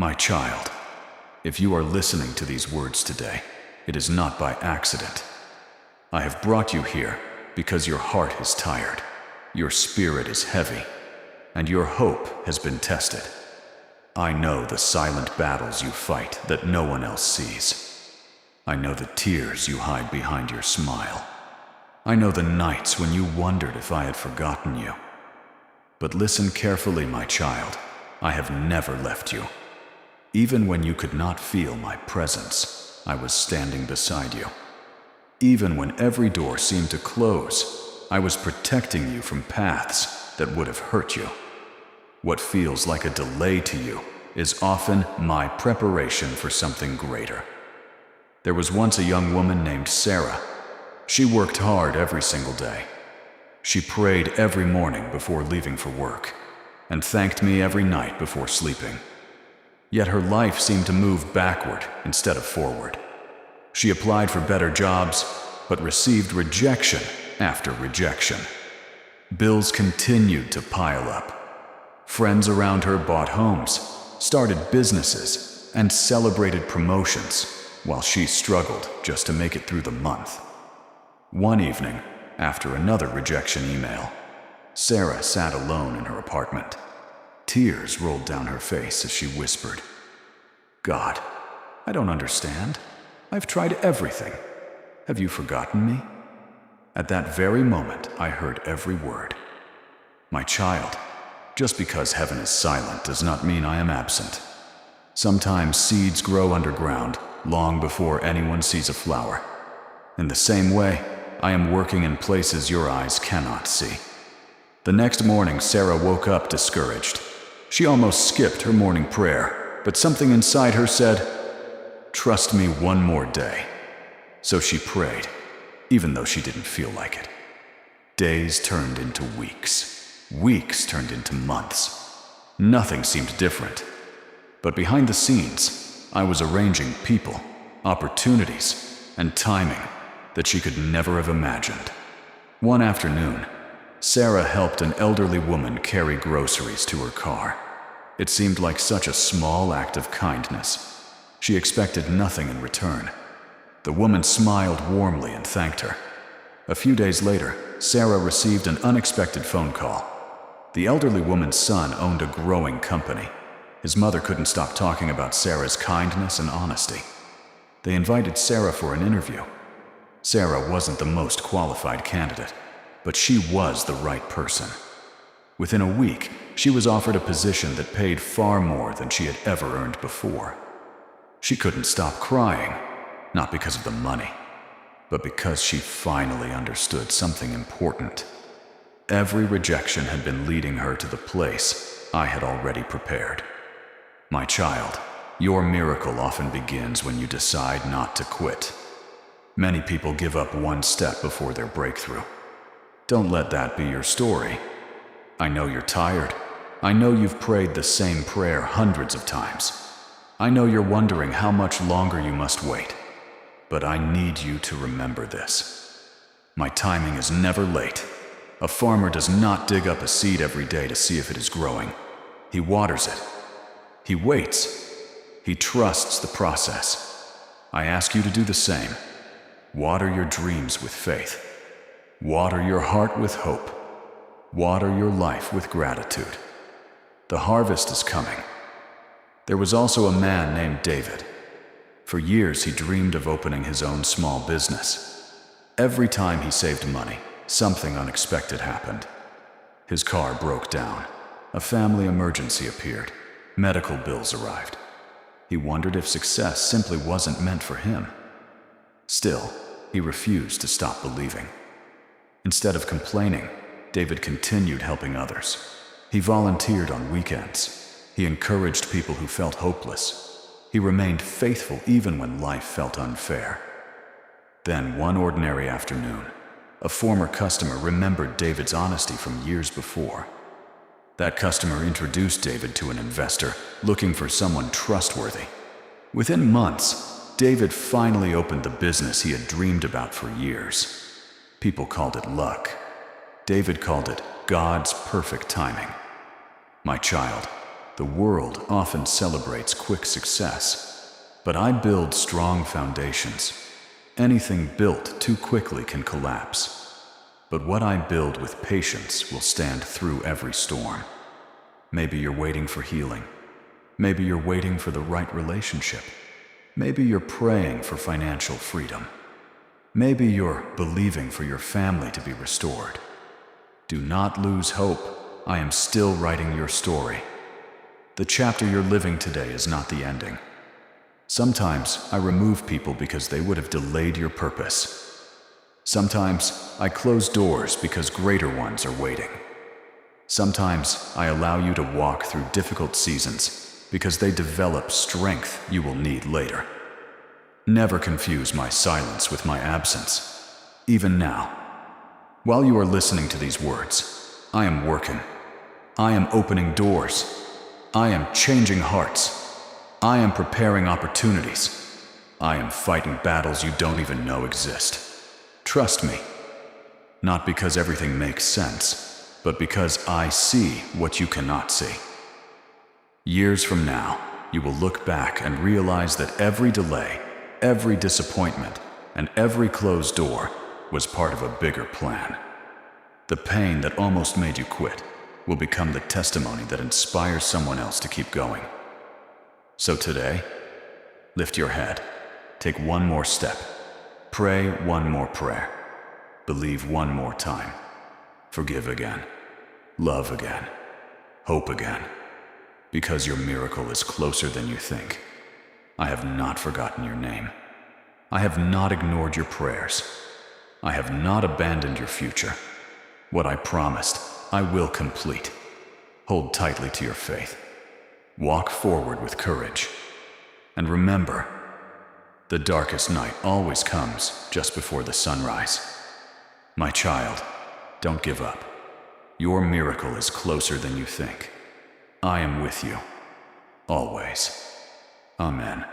My child, if you are listening to these words today, it is not by accident. I have brought you here because your heart is tired, your spirit is heavy, and your hope has been tested. I know the silent battles you fight that no one else sees. I know the tears you hide behind your smile. I know the nights when you wondered if I had forgotten you. But listen carefully, my child. I have never left you. Even when you could not feel my presence, I was standing beside you. Even when every door seemed to close, I was protecting you from paths that would have hurt you. What feels like a delay to you is often my preparation for something greater. There was once a young woman named Sarah. She worked hard every single day. She prayed every morning before leaving for work, and thanked me every night before sleeping. Yet her life seemed to move backward instead of forward. She applied for better jobs, but received rejection after rejection. Bills continued to pile up. Friends around her bought homes, started businesses, and celebrated promotions, while she struggled just to make it through the month. One evening, after another rejection email, Sarah sat alone in her apartment. Tears rolled down her face as she whispered, "God, I don't understand. I've tried everything. Have you forgotten me?" At that very moment, I heard every word. My child, just because heaven is silent does not mean I am absent. Sometimes seeds grow underground long before anyone sees a flower. In the same way, I am working in places your eyes cannot see. The next morning, Sarah woke up discouraged. She almost skipped her morning prayer, but something inside her said, "Trust me one more day." So she prayed, even though she didn't feel like it. Days turned into weeks. Weeks turned into months. Nothing seemed different. But behind the scenes, I was arranging people, opportunities, and timing that she could never have imagined. One afternoon, Sarah helped an elderly woman carry groceries to her car. It seemed like such a small act of kindness. She expected nothing in return. The woman smiled warmly and thanked her. A few days later, Sarah received an unexpected phone call. The elderly woman's son owned a growing company. His mother couldn't stop talking about Sarah's kindness and honesty. They invited Sarah for an interview. Sarah wasn't the most qualified candidate, but she was the right person. Within a week, she was offered a position that paid far more than she had ever earned before. She couldn't stop crying, not because of the money, but because she finally understood something important. Every rejection had been leading her to the place I had already prepared. My child, your miracle often begins when you decide not to quit. Many people give up one step before their breakthrough. Don't let that be your story. I know you're tired. I know you've prayed the same prayer hundreds of times. I know you're wondering how much longer you must wait. But I need you to remember this. My timing is never late. A farmer does not dig up a seed every day to see if it is growing. He waters it. He waits. He trusts the process. I ask you to do the same. Water your dreams with faith. Water your heart with hope. Water your life with gratitude. The harvest is coming. There was also a man named David. For years he dreamed of opening his own small business. Every time he saved money, something unexpected happened. His car broke down. A family emergency appeared. Medical bills arrived. He wondered if success simply wasn't meant for him. Still, he refused to stop believing. Instead of complaining, David continued helping others. He volunteered on weekends. He encouraged people who felt hopeless. He remained faithful even when life felt unfair. Then, one ordinary afternoon, a former customer remembered David's honesty from years before. That customer introduced David to an investor looking for someone trustworthy. Within months, David finally opened the business he had dreamed about for years. People called it luck. David called it God's perfect timing. My child, The world often celebrates quick success, but I build strong foundations. Anything built too quickly can collapse, but what I build with patience will stand through every storm. Maybe you're waiting for healing. Maybe you're waiting for the right relationship. Maybe you're praying for financial freedom. Maybe you're believing for your family to be restored. Do not lose hope. I am still writing your story. The chapter you're living today is not the ending. Sometimes I remove people because they would have delayed your purpose. Sometimes I close doors because greater ones are waiting. Sometimes I allow you to walk through difficult seasons because they develop strength you will need later. Never confuse my silence with my absence, even now. While you are listening to these words, I am working. I am opening doors. I am changing hearts. I am preparing opportunities. I am fighting battles you don't even know exist. Trust me. Not because everything makes sense, but because I see what you cannot see. Years from now, you will look back and realize that every delay, every disappointment, and every closed door was part of a bigger plan. The pain that almost made you quit will become the testimony that inspires someone else to keep going. So today, lift your head, take one more step, pray one more prayer, believe one more time, forgive again, love again, hope again, because your miracle is closer than you think. I have not forgotten your name. I have not ignored your prayers. I have not abandoned your future. What I promised, I will complete. Hold tightly to your faith. Walk forward with courage. And remember, the darkest night always comes just before the sunrise. My child, don't give up. Your miracle is closer than you think. I am with you, always. Amen.